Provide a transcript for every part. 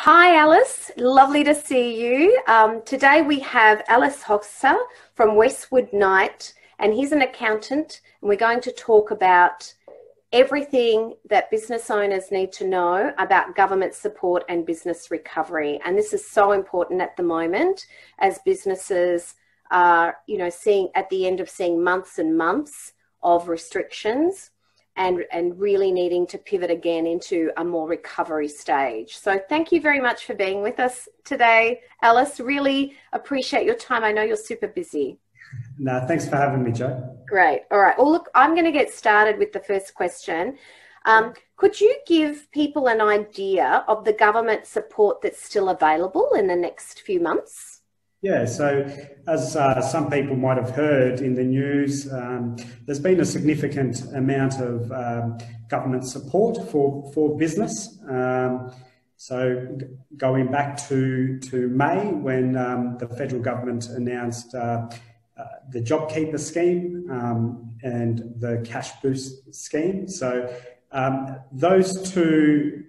Hi, Alice. Lovely to see you. Today we have Elis Hoxha from Westwood Knight, and he's an accountant, and we're going to talk about everything that business owners need to know about government support and business recovery. And this is so important at the moment as businesses are, seeing at the end of seeing months and months of restrictions and really needing to pivot again into a more recovery stage. So thank you very much for being with us today, Alice. Really appreciate your time. I know you're super busy. No, thanks for having me, Jo. Great. All right. Well, look, I'm going to get started with the first question. Could you give people an idea of the government support that's still available in the next few months? Yeah, so as some people might have heard in the news, there's been a significant amount of government support for business. So going back to May, when the federal government announced the JobKeeper scheme and the Cash Boost scheme. So those two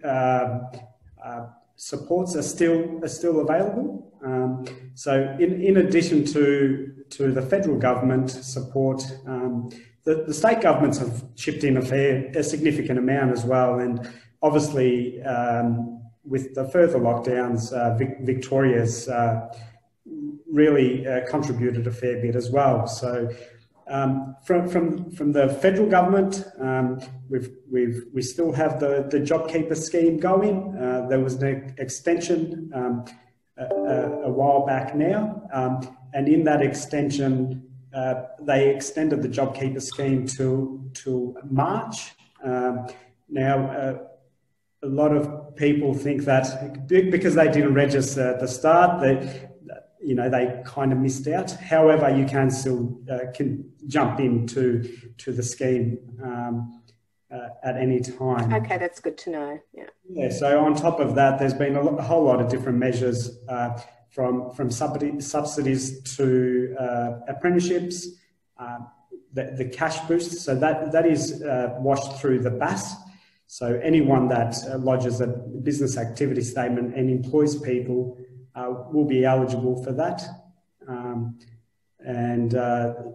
supports are still available. So in addition to the federal government support, the state governments have chipped in a significant amount as well. And obviously, with the further lockdowns, Victoria's really contributed a fair bit as well. So from the federal government, we still have the JobKeeper scheme going. There was an extension a while back now, and in that extension, they extended the JobKeeper scheme to March. Now, a lot of people think that because they didn't register at the start, they kind of missed out. However, you can still can jump into the scheme at any time. Okay, that's good to know. Yeah. So on top of that, there's been a whole lot of different measures from subsidies to apprenticeships, the cash boost. So that is washed through the BAS. So anyone that lodges a business activity statement and employs people will be eligible for that.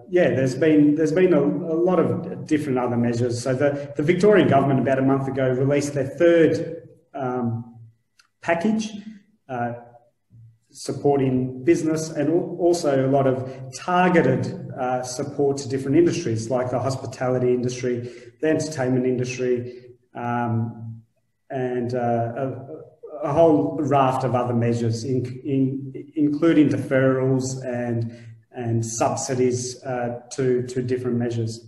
There's been a lot of different other measures. So the Victorian government about a month ago released their third package supporting business, and also a lot of targeted support to different industries like the hospitality industry, the entertainment industry, and a whole raft of other measures, including deferrals and subsidies to different measures.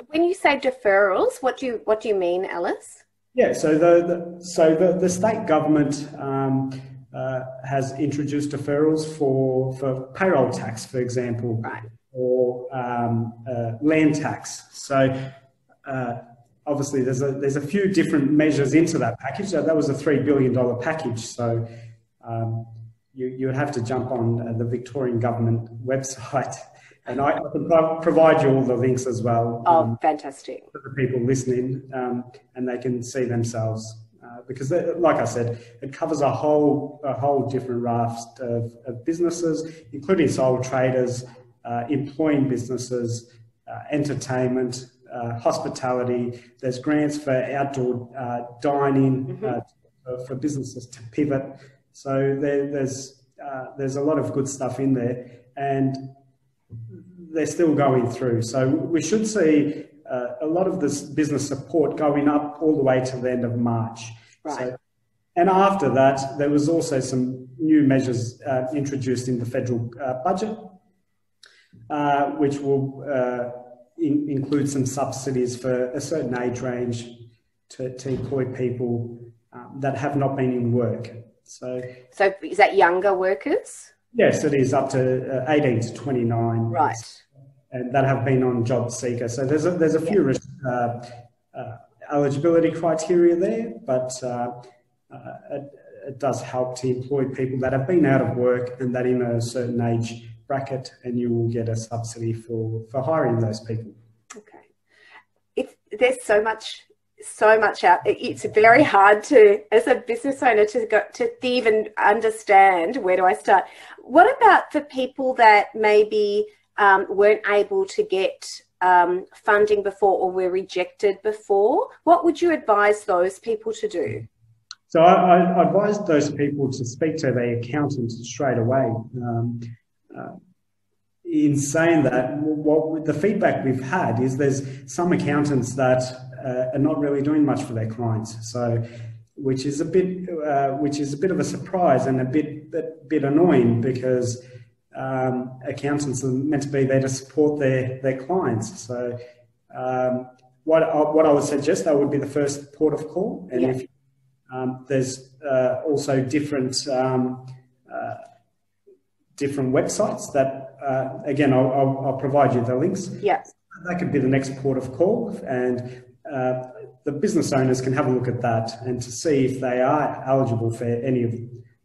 When you say deferrals, what do you mean, Alice? Yeah, so the state government has introduced deferrals for payroll tax, for example, right, or land tax. So obviously, there's a few different measures into that package. So that was a $3 billion package. So you would have to jump on the Victorian government website, and I can provide you all the links as well. Oh, fantastic! For the people listening, and they can see themselves because, like I said, it covers a whole different raft of businesses, including sole traders, employing businesses, entertainment. Hospitality. There's grants for outdoor dining for businesses to pivot. So there's a lot of good stuff in there, and they're still going through. So we should see a lot of this business support going up all the way to the end of March. Right. So, and after that, there was also some new measures introduced in the federal budget, which will include some subsidies for a certain age range to employ people that have not been in work. So is that younger workers? Yes, it is up to 18 to 29. Right. And that have been on job seeker. So there's a few eligibility criteria there, but it does help to employ people that have been out of work and that in a certain age bracket, and you will get a subsidy for hiring those people. Okay. There's so much so much out. It's very hard to, as a business owner, to even understand where do I start. What about for people that maybe weren't able to get funding before or were rejected before? What would you advise those people to do? So I advise those people to speak to their accountant straight away. In saying that, what the feedback we've had is there's some accountants that are not really doing much for their clients. So, which is a bit of a surprise and a bit annoying, because accountants are meant to be there to support their clients. So, what I would suggest, that would be the first port of call. And if there's also different websites that, again, I'll provide you the links. Yes. That could be the next port of call, and the business owners can have a look at that and to see if they are eligible for any of,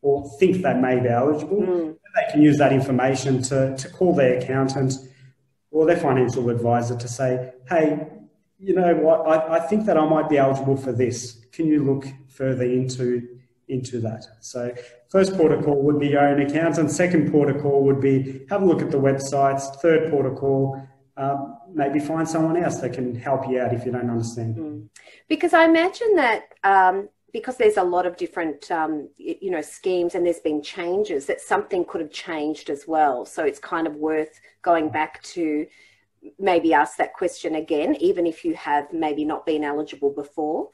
or think they may be eligible. They can use that information to call their accountant or their financial advisor to say, hey, you know what, I think that I might be eligible for this. Can you look further into that? So first port of call would be your own accountant. Second port of call would be have a look at the websites. Third port of call, maybe find someone else that can help you out if you don't understand. Because I imagine that because there's a lot of different, schemes, and there's been changes, that something could have changed as well. So it's kind of worth going back to maybe ask that question again, even if you have maybe not been eligible before.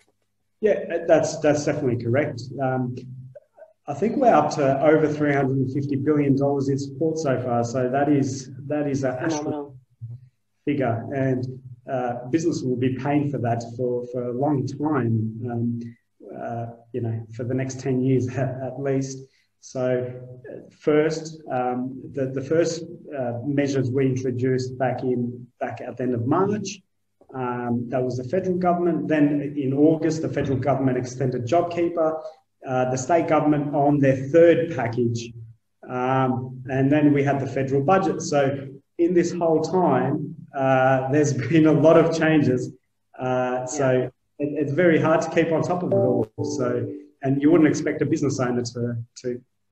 Yeah, that's definitely correct. I think we're up to over $350 billion in support so far. So that is a phenomenal figure, and business will be paying for that for a long time. For the next 10 years at least. So first, the first measures we introduced back at the end of March. That was the federal government. Then in August, the federal government extended JobKeeper, the state government on their third package. And then we had the federal budget. So in this whole time, there's been a lot of changes. So it's very hard to keep on top of it all. So, and you wouldn't expect a business owner to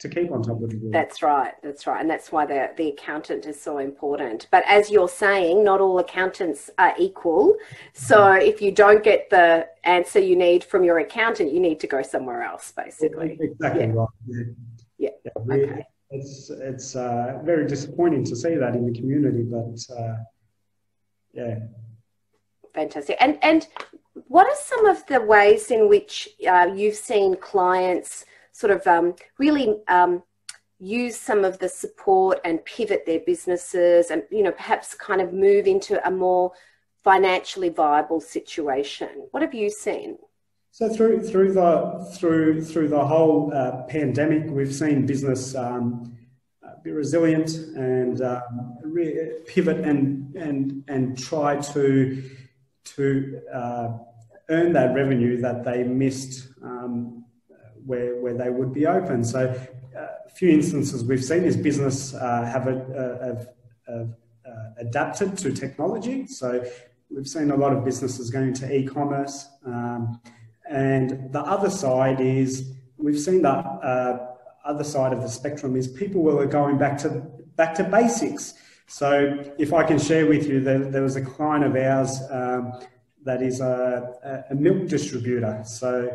keep on top of it all. That's right. And that's why the accountant is so important. But as you're saying, not all accountants are equal. So if you don't get the answer you need from your accountant, you need to go somewhere else, basically. Exactly right. Yeah. Okay. It's very disappointing to see that in the community, but Fantastic. And what are some of the ways in which you've seen clients sort of really use some of the support and pivot their businesses and, perhaps kind of move into a more financially viable situation? What have you seen? So through the whole pandemic, we've seen business be resilient and pivot and try to earn that revenue that they missed where they would be open. So a few instances we've seen is business have adapted to technology. So we've seen a lot of businesses going to e-commerce. And the other side is we've seen that other side of the spectrum is people were going back to basics. So if I can share with you, there was a client of ours that is a milk distributor. So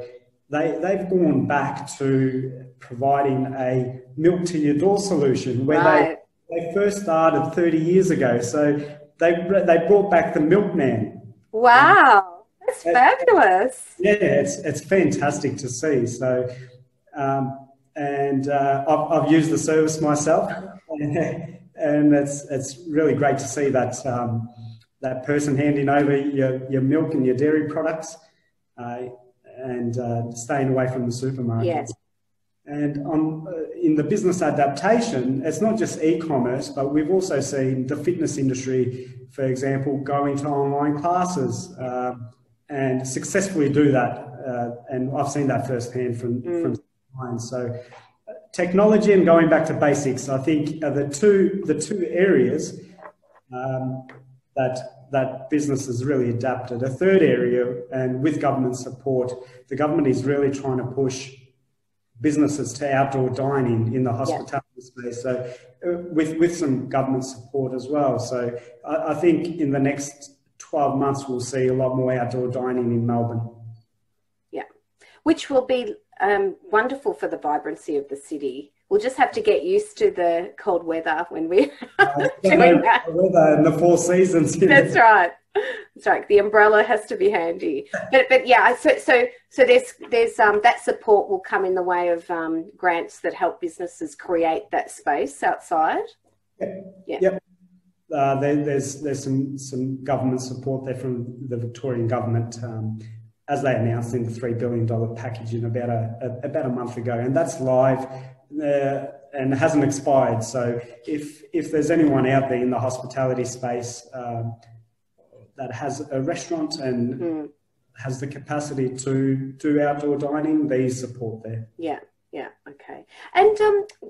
they've gone back to providing a milk to your door solution where they first started 30 years ago. So they brought back the milkman. Wow, that's fabulous. Yeah, it's fantastic to see. So, I've used the service myself, and it's really great to see that person handing over your milk and your dairy products, and staying away from the supermarket. Yes. And in the business adaptation, it's not just e-commerce, but we've also seen the fitness industry, for example, go into online classes and successfully do that. And I've seen that firsthand from clients. So technology and going back to basics, I think, are the two areas that that businesses really adapted. A third area, and with government support, the government is really trying to push businesses to outdoor dining in the hospitality space. So with some government support as well. So I think in the next 12 months, we'll see a lot more outdoor dining in Melbourne. Yeah, which will be wonderful for the vibrancy of the city. We'll just have to get used to the cold weather when we're doing that. The weather and the four seasons. That's right. That's right. The umbrella has to be handy. But yeah, so there's that support will come in the way of grants that help businesses create that space outside. Yep. There's some government support there from the Victorian government, as they announced in the $3 billion package in about a month ago, and that's live. And hasn't expired. So if there's anyone out there in the hospitality space that has a restaurant and has the capacity to do outdoor dining, there's support there. Yeah, okay. And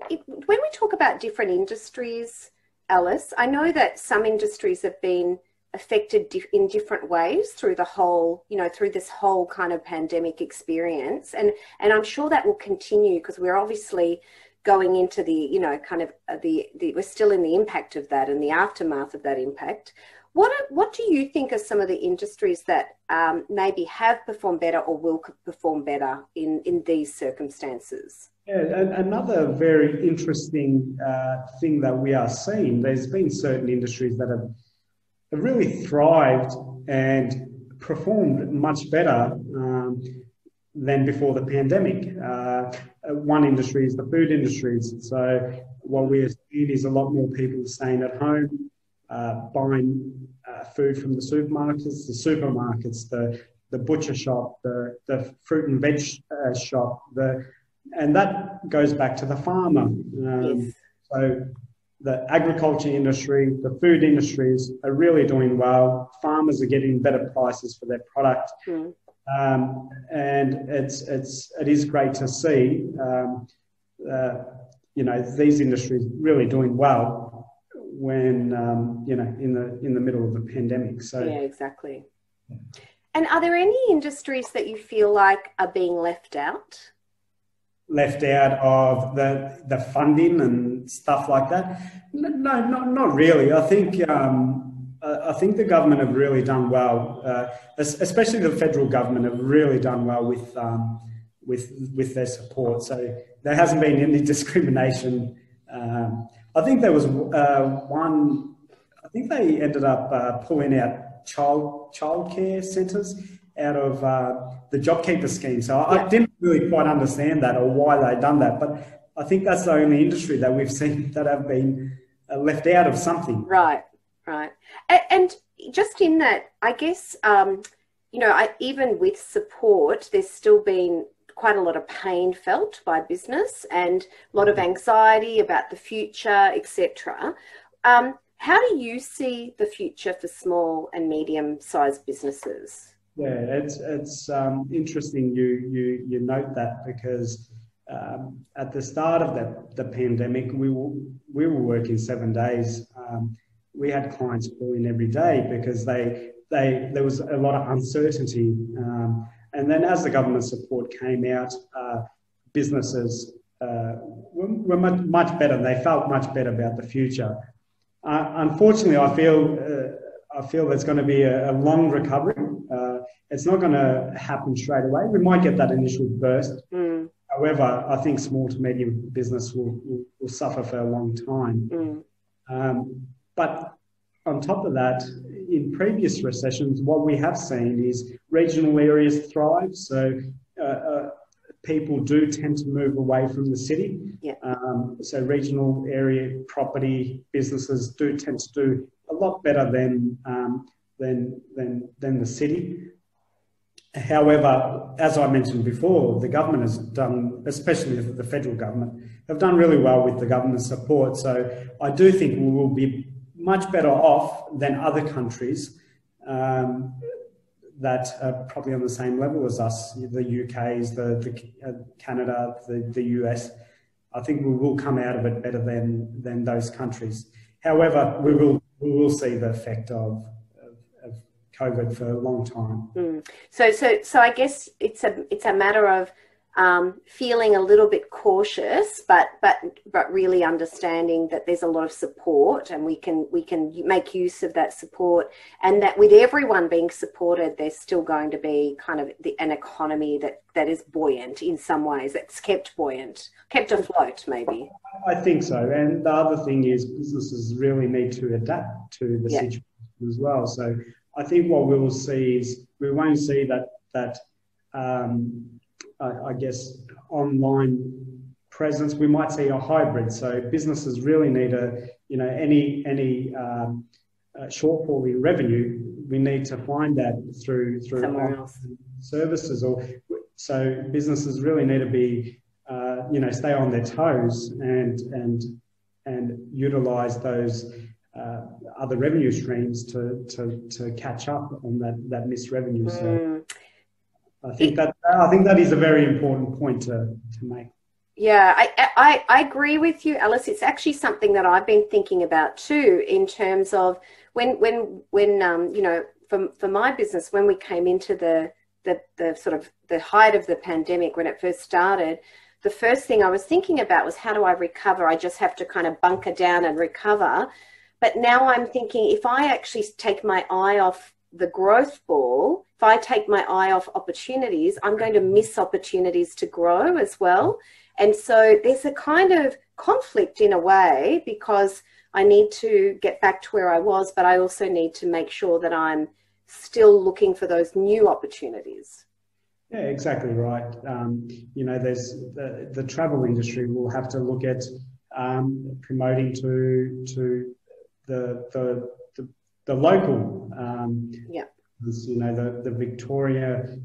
when we talk about different industries, Elis, I know that some industries have been affected in different ways through the whole, through this whole kind of pandemic experience. And I'm sure that will continue because we're obviously going into the, we're still in the impact of that and the aftermath of that impact. What do you think are some of the industries that maybe have performed better or will perform better in these circumstances? Yeah, another very interesting thing that we are seeing, there's been certain industries that have really thrived and performed much better than before the pandemic. One industry is the food industries. So what we're seeing is a lot more people staying at home, buying food from the supermarkets, the butcher shop, the fruit and veg shop, and that goes back to the farmer. Yes. So the agriculture industry, the food industries are really doing well. Farmers are getting better prices for their product. And it is great to see, these industries really doing well when, in the middle of the pandemic. So yeah, exactly. And are there any industries that you feel like are being left out? Left out of the funding and stuff like that? No, not really. I think the government have really done well, especially the federal government have really done well with their support. So there hasn't been any discrimination. I think there was one. I think they ended up pulling out childcare centres out of the JobKeeper scheme. So I didn't really quite understand that or why they'd done that, but I think that's the only industry that we've seen that have been left out of something. Right. And just in that, I guess, even with support, there's still been quite a lot of pain felt by business and a lot of anxiety about the future, etc. How do you see the future for small and medium-sized businesses? Yeah, it's interesting you note that because at the start of the pandemic, we were working 7 days. We had clients calling every day because there was a lot of uncertainty. And then as the government support came out, businesses were much better. They felt much better about the future. Unfortunately, I feel there's going to be a long recovery. It's not going to happen straight away. We might get that initial burst. However, I think small to medium business will suffer for a long time. But on top of that, in previous recessions, what we have seen is regional areas thrive. So people do tend to move away from the city. Yeah. So regional area property businesses do tend to do a lot better than the city. However, as I mentioned before, the government has done, especially the federal government, have done really well with the government support. So I do think we will be much better off than other countries that are probably on the same level as us, the UK's, the Canada, the US. I think we will come out of it better than those countries. However, we will see the effect of COVID for a long time. So I guess it's a matter of feeling a little bit cautious, but really understanding that there's a lot of support, and we can make use of that support, and that with everyone being supported, there's still going to be kind of an economy that is buoyant in some ways. That's kept afloat, maybe. I think so. And the other thing is businesses really need to adapt to the situation as well. So I think what we will see is we won't see that I guess online presence. We might see a hybrid. So businesses really need any shortfall in revenue. We need to find that through somewhere else services, or so businesses really need to be stay on their toes and utilize those other revenue streams to catch up on that missed revenue. So I think that is a very important point to make. Yeah, I agree with you, Elis. It's actually something that I've been thinking about too, in terms of when for my business, when we came into the sort of the height of the pandemic, when it first started, the first thing I was thinking about was, how do I recover? I just have to kind of bunker down and recover. But now I'm thinking, if I actually take my eye off the growth ball, if I take my eye off opportunities, I'm going to miss opportunities to grow as well. And so there's a kind of conflict in a way, because I need to get back to where I was, but I also need to make sure that I'm still looking for those new opportunities. Yeah, exactly right. There's the travel industry will have to look at promoting to the local. The Victoria,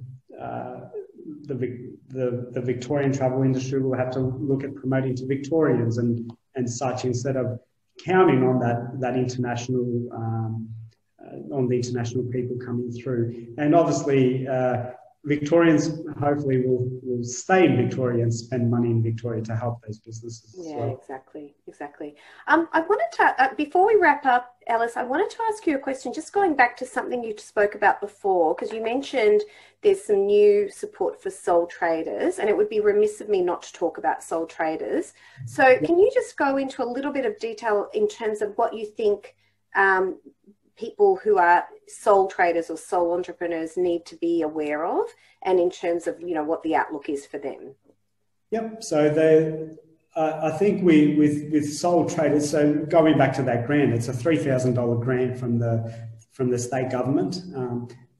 the Victorian travel industry will have to look at promoting to Victorians and such, instead of counting on that international on the international people coming through. And obviously, Victorians hopefully will stay in Victoria and spend money in Victoria to help those businesses. Yeah, well. exactly. I wanted to, before we wrap up, Elis, I wanted to ask you a question, just going back to something you spoke about before, because you mentioned there's some new support for sole traders, and it would be remiss of me not to talk about sole traders. So can you just go into a little bit of detail in terms of what you think people who are sole traders or sole entrepreneurs need to be aware of, and in terms of, what the outlook is for them? Yep. So I think with sole traders, so going back to that grant, it's a $3,000 grant from the state government.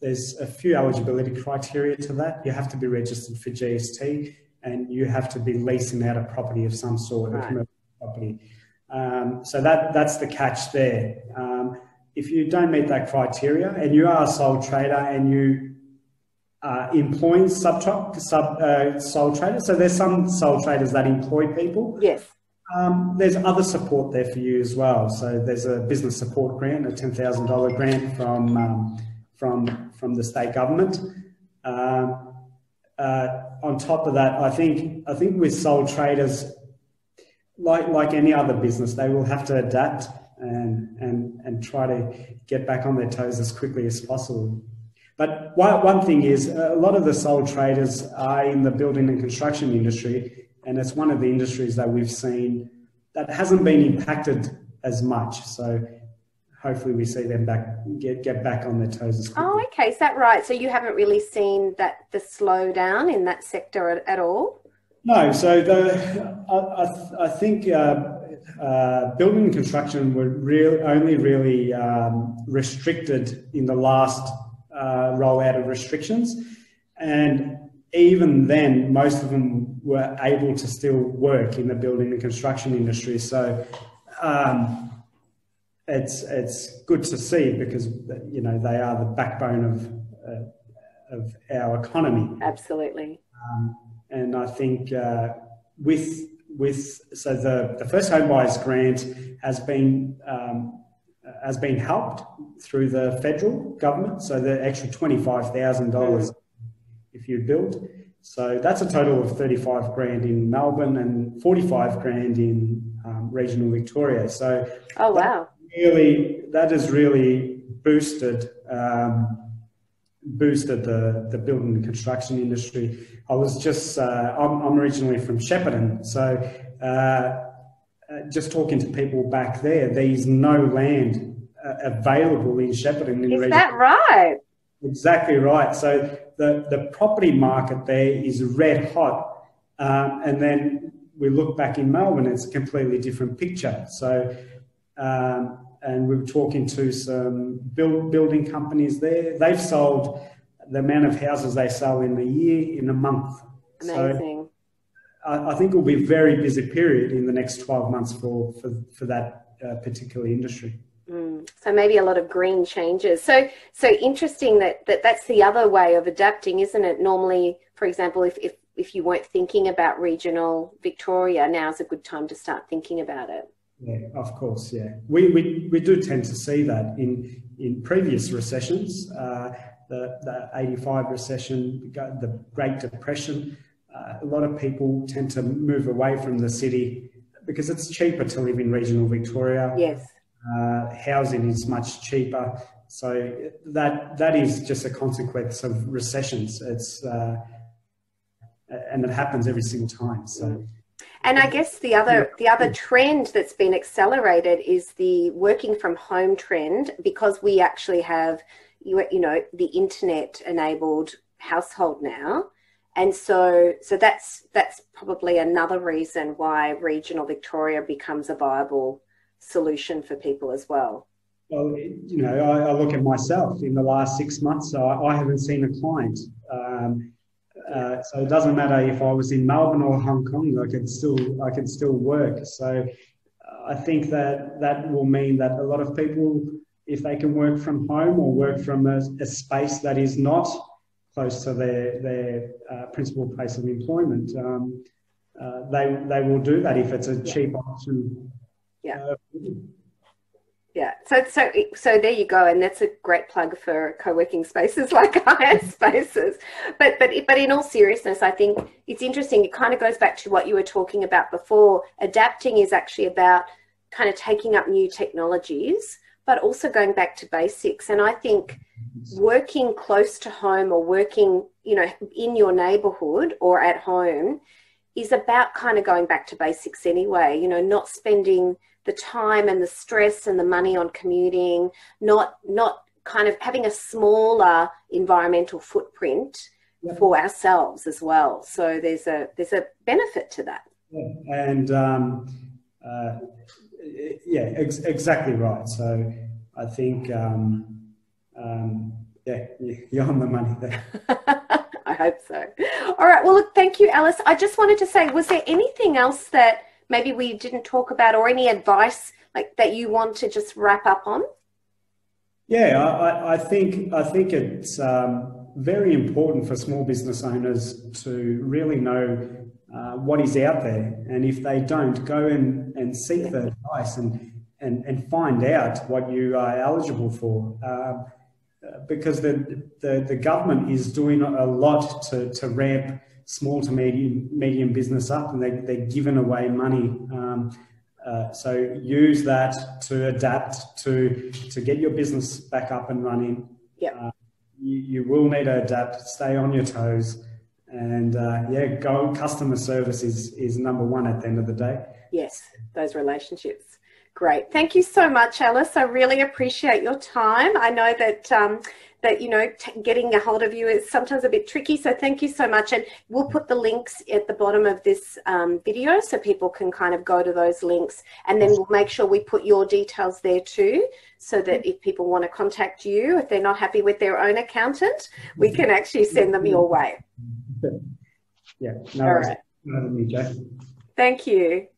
There's a few eligibility criteria to that. You have to be registered for GST, and you have to be leasing out a property of some sort, a commercial property. So that's the catch there. If you don't meet that criteria and you are a sole trader and you employing sole traders, so there's some sole traders that employ people. Yes. There's other support there for you as well. So there's a business support grant, a $10,000 grant from the state government. On top of that, I think with sole traders, like any other business, they will have to adapt and try to get back on their toes as quickly as possible. But one thing is, a lot of the sole traders are in the building and construction industry, and it's one of the industries that we've seen that hasn't been impacted as much. So hopefully we see them get back on their toes as quickly. Oh, okay. Is that right? So you haven't really seen the slowdown in that sector at all? No. So I think building and construction were only really restricted in the last rollout of restrictions, and even then most of them were able to still work in the building and construction industry. So it's good to see, because they are the backbone of our economy. Absolutely. And I think so the first home buyers grant has been helped through the federal government. So the extra $25,000 if you build. So that's a total of 35 grand in Melbourne and 45 grand in regional Victoria. So oh wow, that has really boosted boosted the building and construction industry. I was just, I'm originally from Shepparton, so just talking to people back there, there's no land available in Shepparton. Is that right? Exactly right. So the property market there is red hot. And then we look back in Melbourne, it's a completely different picture. So, and we were talking to some building companies there. They've sold the amount of houses they sell in a year in a month. Amazing. So I think it will be a very busy period in the next 12 months for that particular industry. So maybe a lot of green changes. So interesting that's the other way of adapting, isn't it? Normally, for example, if you weren't thinking about regional Victoria, now's a good time to start thinking about it. Yeah, of course, yeah. We do tend to see that in previous recessions, the 85 recession, the Great Depression. A lot of people tend to move away from the city because it's cheaper to live in regional Victoria. Yes. Housing is much cheaper. So that is just a consequence of recessions. It's and it happens every single time. So. And I guess the other trend that's been accelerated is the working from home trend, because we actually have, the internet enabled household now. And so that's probably another reason why regional Victoria becomes a viable solution for people as well. Well, I look at myself in the last 6 months, so I haven't seen a client. So it doesn't matter if I was in Melbourne or Hong Kong, I can still work. So I think that will mean that a lot of people, if they can work from home or work from a space that is not close to their principal place of employment, they will do that if it's a cheap option. Yeah. Yeah, so there you go, and that's a great plug for co-working spaces like iSpaces. But in all seriousness, I think it's interesting. It kind of goes back to what you were talking about before. Adapting is actually about kind of taking up new technologies, but also going back to basics. And I think working close to home or working, in your neighbourhood or at home is about kind of going back to basics anyway. Not spending the time and the stress and the money on commuting, not kind of having a smaller environmental footprint for ourselves as well. So there's a benefit to that. Yeah. And exactly right. So I think you're on the money there. I hope so. All right. Well, look, thank you, Elis. I just wanted to say, was there anything else that maybe we didn't talk about, or any advice like that you want to just wrap up on? Yeah, I think it's very important for small business owners to really know what is out there, and if they don't, go and seek the advice and find out what you are eligible for, because the government is doing a lot to ramp small to medium business up, and they're giving away money. So use that to adapt to get your business back up and running. Yeah. You will need to adapt, stay on your toes, and customer service is number one at the end of the day. Yes, those relationships. Great. Thank you so much, Elis. I really appreciate your time. I know that getting a hold of you is sometimes a bit tricky, so thank you so much. And we'll put the links at the bottom of this video so people can kind of go to those links, and then we'll make sure we put your details there too, so that if people want to contact you, if they're not happy with their own accountant, we can actually send them your way. Yeah. All right. No, me, Jay. Thank you.